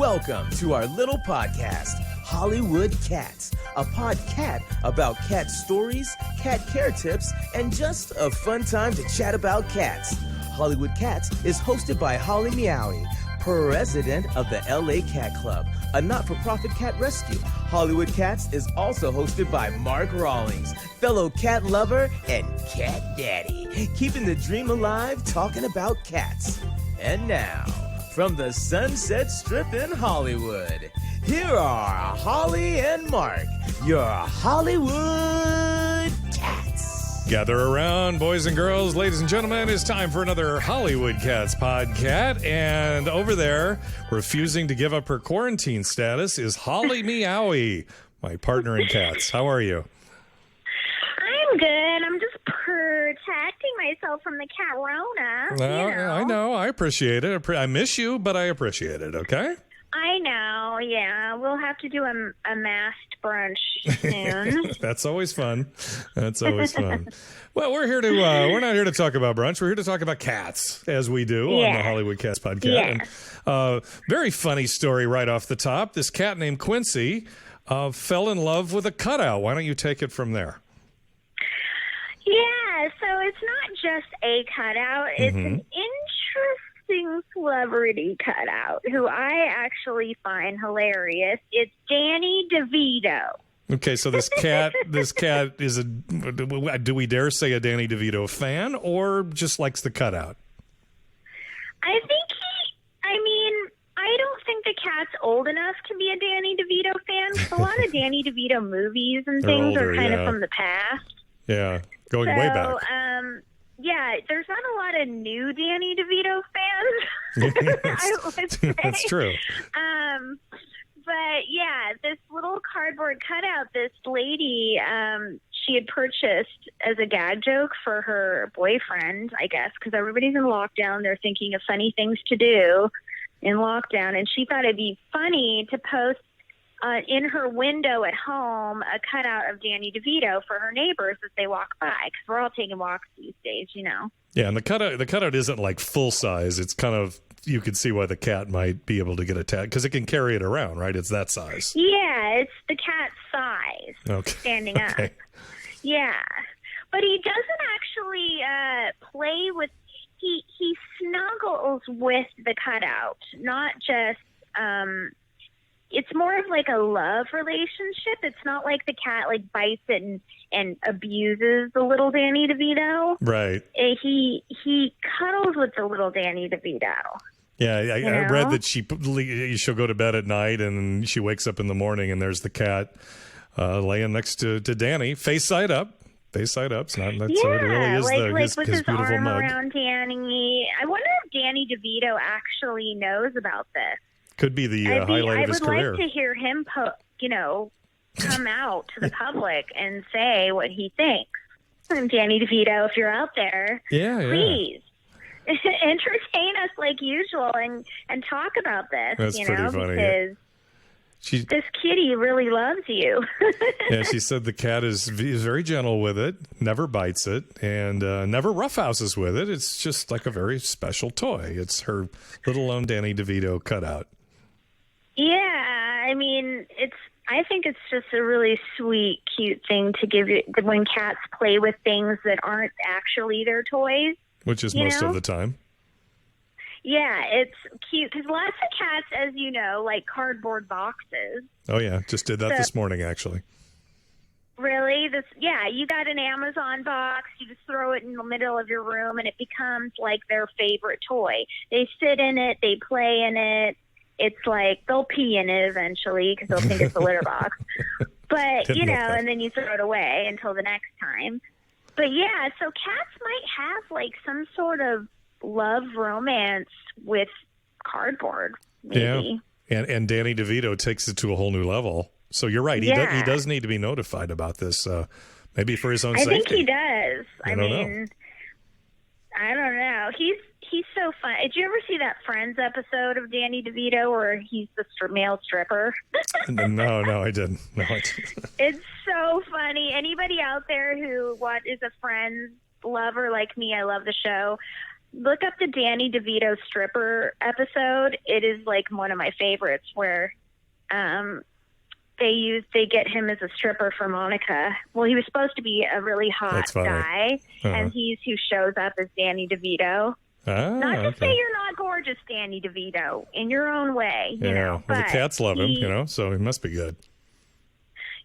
Welcome to our little podcast, Hollywood Cats, a podcat about cat stories, cat care tips, and just a fun time to chat about cats. Hollywood Cats is hosted by Holly Meowie, president of the LA Cat Club, a not-for-profit cat rescue. Hollywood Cats is also hosted by Mark Rawlings, fellow cat lover and cat daddy, keeping the dream alive, talking about cats. And now, from the Sunset Strip in Hollywood, here are Holly and Mark, your Hollywood Cats. Gather around, boys and girls, ladies and gentlemen. It's time for another Hollywood Cats podcast. And over there, refusing to give up her quarantine status, is Holly Meowie, my partner in cats. How are you? I'm good. I'm just protecting myself from the cat rona. Well, I know. I appreciate it. I miss you, but I appreciate it, okay? I know, yeah. We'll have to do a masked brunch soon. That's always fun. That's always fun. Well, we're not here to talk about brunch. We're here to talk about cats, as we do on the Hollywood Cats podcast. And, very funny story right off the top. This cat named Quincy fell in love with a cutout. Why don't you take it from there? Yeah, so it's not just a cutout. It's an interesting celebrity cutout who I actually find hilarious. It's Danny DeVito. Okay, so this cat is do we dare say a Danny DeVito fan or just likes the cutout? I don't think the cat's old enough to be a Danny DeVito fan. 'Cause a lot of Danny DeVito movies and things are kind of from the past. Yeah, going way back. Yeah, there's not a lot of new Danny DeVito fans. I would say. That's true. But yeah, this little cardboard cutout, this lady, she had purchased as a gag joke for her boyfriend, I guess, because everybody's in lockdown. They're thinking of funny things to do in lockdown, and she thought it'd be funny to post in her window at home a cutout of Danny DeVito for her neighbors as they walk by, because we're all taking walks these days, you know. Yeah, and the cutout isn't like full size. It's kind of, you could see why the cat might be able to get a tag, because it can carry it around, right? It's that size. Yeah, it's the cat's size, standing up. Yeah, but he doesn't actually play with. He snuggles with the cutout, not just. It's more of like a love relationship. It's not like the cat like bites it and abuses the little Danny DeVito. Right. He cuddles with the little Danny DeVito. Yeah, I read that she'll go to bed at night and she wakes up in the morning and there's the cat laying next to Danny, face side up. Face side up. It's not. So it really is with his beautiful arm mug around Danny. I wonder if Danny DeVito actually knows about this. Could be the highlight of his career. I would like to hear him, come out to the public and say what he thinks. And Danny DeVito, if you're out there, please entertain us like usual and talk about this. That's pretty funny. Because this kitty really loves you. Yeah, she said the cat is very gentle with it, never bites it, and never roughhouses with it. It's just like a very special toy. It's her little own Danny DeVito cutout. Yeah, I mean, I think it's just a really sweet, cute thing to give you when cats play with things that aren't actually their toys. Which is most of the time. Yeah, it's cute because lots of cats, as you know, like cardboard boxes. Oh, yeah. Just did that this morning, actually. Really? You got an Amazon box. You just throw it in the middle of your room, and it becomes like their favorite toy. They sit in it. They play in it. It's like they'll pee in it eventually because they'll think it's a litter box. But, and then you throw it away until the next time. But, yeah, so cats might have like some sort of love romance with cardboard, maybe. Yeah, and Danny DeVito takes it to a whole new level. So you're right. He does need to be notified about this, maybe for his own safety. I think he does. I don't know. He's so fun. Did you ever see that Friends episode of Danny DeVito where he's the male stripper? No, I didn't. No, I didn't. It's so funny. Anybody out there who is a Friends lover like me, I love the show. look up the Danny DeVito stripper episode. It is like one of my favorites where they get him as a stripper for Monica. Well, he was supposed to be a really hot guy, and he's who shows up as Danny DeVito. Not to say you're not gorgeous, Danny DeVito, in your own way, you know. Well, the cats love him, you know, so he must be good.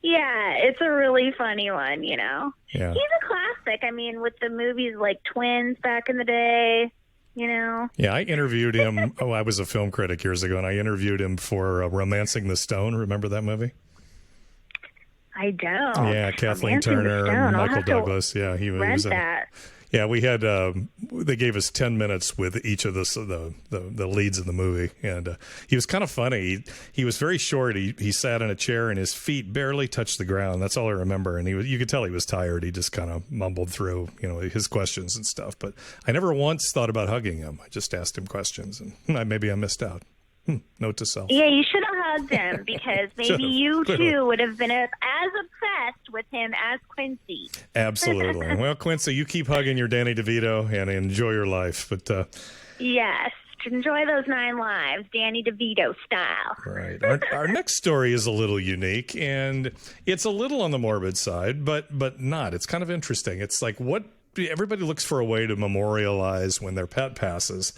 Yeah, it's a really funny one, you know. Yeah. He's a classic. I mean, with the movies like Twins back in the day, you know. Yeah, I interviewed him. I was a film critic years ago, and I interviewed him for Romancing the Stone. Remember that movie? I don't. Yeah, Kathleen Turner and Michael Douglas. Yeah, he was. That. Yeah, we had. They gave us 10 minutes with each of the leads in the movie, and he was kind of funny. He was very short. He sat in a chair, and his feet barely touched the ground. That's all I remember. And you could tell he was tired. He just kind of mumbled through, you know, his questions and stuff. But I never once thought about hugging him. I just asked him questions, and maybe I missed out. Note to self. Yeah, you should have hugged him because maybe you too would have been as obsessed with him as Quincy. Absolutely. Well, Quincy, you keep hugging your Danny DeVito and enjoy your life. But yes, enjoy those 9 lives, Danny DeVito style. Right. Our next story is a little unique, and it's a little on the morbid side, but not. It's kind of interesting. It's like everybody looks for a way to memorialize when their pet passes.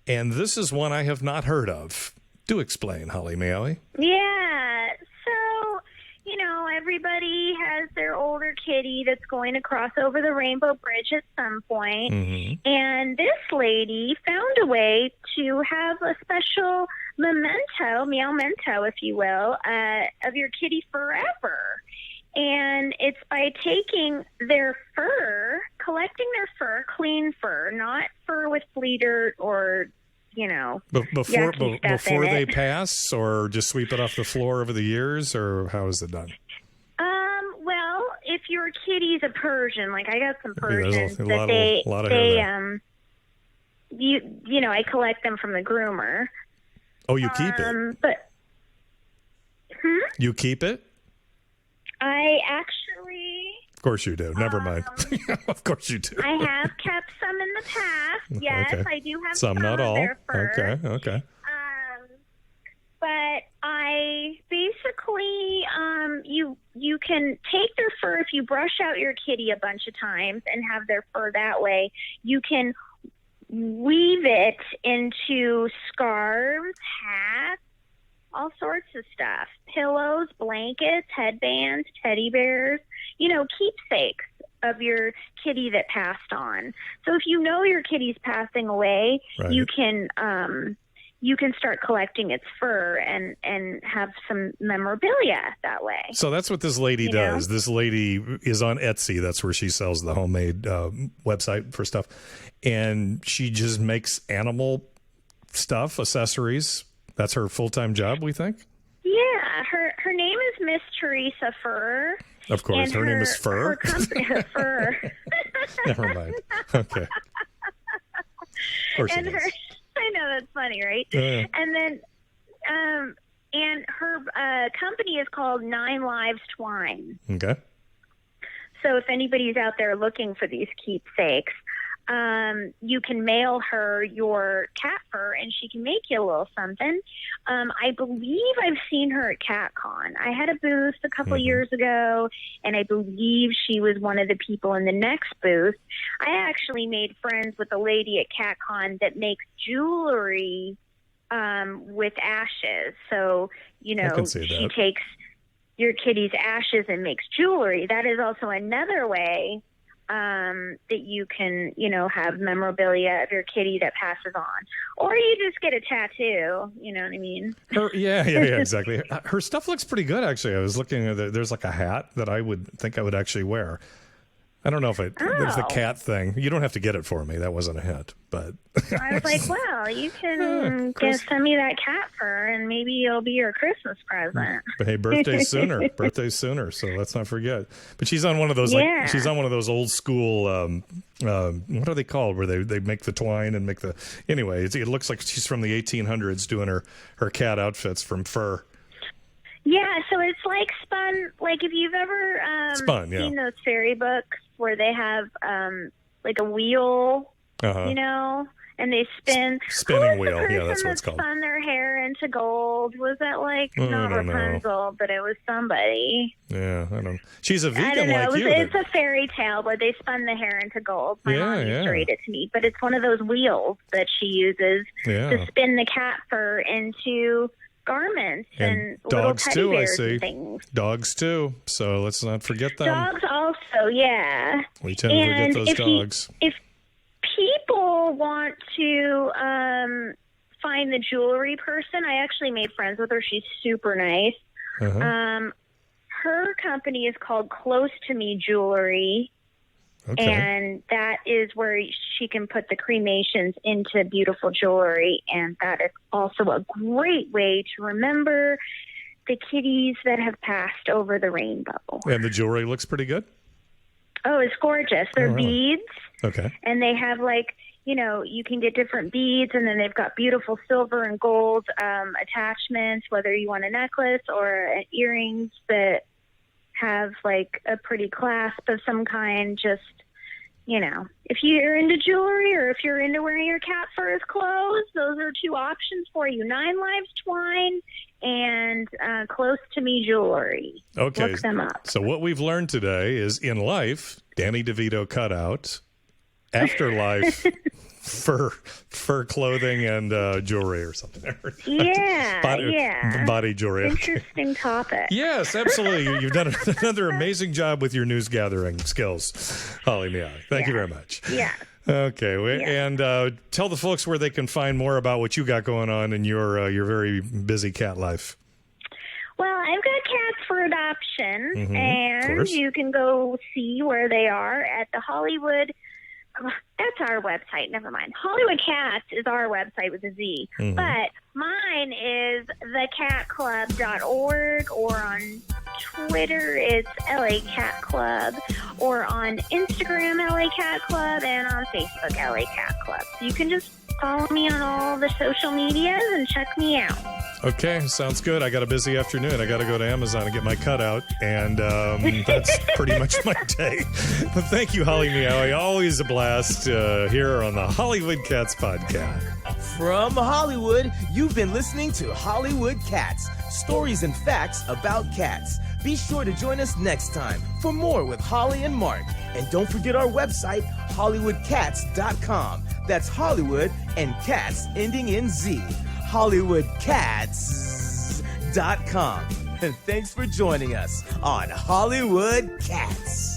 And this is one I have not heard of. Do explain, Holly Mayowie. Yeah. So, you know, everybody has their older kitty that's going to cross over the Rainbow Bridge at some point. Mm-hmm. And this lady found a way to have a special meowmento, if you will, of your kitty forever. And it's by taking their fur, collecting their fur, clean fur, not fur with flea dirt or, you know, before they pass, or just sweep it off the floor over the years, or how is it done? Well, if your kitty's a Persian, like I got some Persians, you know, I collect them from the groomer. Oh, you keep it? But you keep it? I actually... Of course you do. Never mind. Of course you do. I have kept some in the past. Yes, okay. I do have some not all. Their fur. Okay. But I basically, you can take their fur if you brush out your kitty a bunch of times and have their fur that way. You can weave it into scarves, hats, all sorts of stuff. Pillows, blankets, headbands, teddy bears, you know, keepsakes of your kitty that passed on. So if you know your kitty's passing away, right, you can start collecting its fur and have some memorabilia that way. So that's what this lady does. This lady is on Etsy. That's where she sells the homemade website for stuff. And she just makes animal stuff, accessories. That's her full-time job, we think? Yeah. Her name is Miss Teresa Fur. Of course. Her name is Fur? Her company is Fur. Never mind. Okay. Of course and her, I know, that's funny, right? And then, and her company is called 9 Lives Twine. Okay. So if anybody's out there looking for these keepsakes, you can mail her your cat fur and she can make you a little something. I believe I've seen her at CatCon. I had a booth a couple years ago, and I believe she was one of the people in the next booth. I actually made friends with a lady at CatCon that makes jewelry with ashes. So, you know, she takes your kitty's ashes and makes jewelry. That is also another way that you can, you know, have memorabilia of your kitty that passes on. Or you just get a tattoo, you know what I mean? Yeah, exactly. Her stuff looks pretty good, actually. I was looking at there's like a hat that I would think I would actually wear. I don't know if there's the cat thing. You don't have to get it for me. That wasn't a hint, but I was like, well, you can send me that cat fur, and maybe it'll be your Christmas present. But hey, birthday's sooner, so let's not forget. But she's on one of those, like, she's on one of those old school, what are they called, where they make the twine and make the, anyway, it looks like she's from the 1800s doing her cat outfits from fur. Yeah, so it's like spun, like if you've ever seen those fairy books where they have like a wheel you know, and they spin. Spinning wheel. The Yeah, that's what person it's called. that spun their hair into gold. Was that like not I don't know. Rapunzel, but it was somebody? Yeah, I don't. She's a I vegan don't know. like you. It's a fairy tale where they spun the hair into gold. My mom used to read it to me, but it's one of those wheels that she uses to spin the cat fur into garments and little dogs teddy too. I bears see. and things. Dogs too. So let's not forget them. Dogs also, yeah. We tend to forget those dogs. If people want to find the jewelry person, I actually made friends with her. She's super nice. Her company is called Close to Me Jewelry. Okay. And that is where she can put the cremations into beautiful jewelry. And that is also a great way to remember the kitties that have passed over the rainbow. And the jewelry looks pretty good? Oh, it's gorgeous. They're beads. Okay. And they have you can get different beads, and then they've got beautiful silver and gold attachments, whether you want a necklace or earrings that have a pretty clasp of some kind. Just, if you're into jewelry or if you're into wearing your cat fur as clothes, those are two options for you. 9 Lives Twine and Close to Me Jewelry. Okay. Look them up. So what we've learned today is in life, Danny DeVito cutout, afterlife, fur clothing and jewelry or something. Body jewelry. Interesting topic. Yes, absolutely. You've done another amazing job with your news gathering skills, Holly Meow. Thank you very much. Yeah. Okay, and tell the folks where they can find more about what you got going on in your very busy cat life. Well, I've got cats for adoption, and you can go see where they are at the Hollywood. That's our website. Never mind. Hollywood Cats is our website with a Z. But mine is thecatclub.org, or on Twitter it's LA Cat Club, or on Instagram LA Cat Club, and on Facebook LA Cat Club. So you can just follow me on all the social medias and check me out. Okay, sounds good. I got a busy afternoon. I got to go to Amazon and get my cutout, and that's pretty much my day. But thank you, Holly Meow. Always a blast here on the Hollywood Cats podcast. From Hollywood, you've been listening to Hollywood Cats, stories and facts about cats. Be sure to join us next time for more with Holly and Mark. And don't forget our website, HollywoodCats.com. That's Hollywood and cats ending in Z. HollywoodCats.com. And thanks for joining us on Hollywood Cats.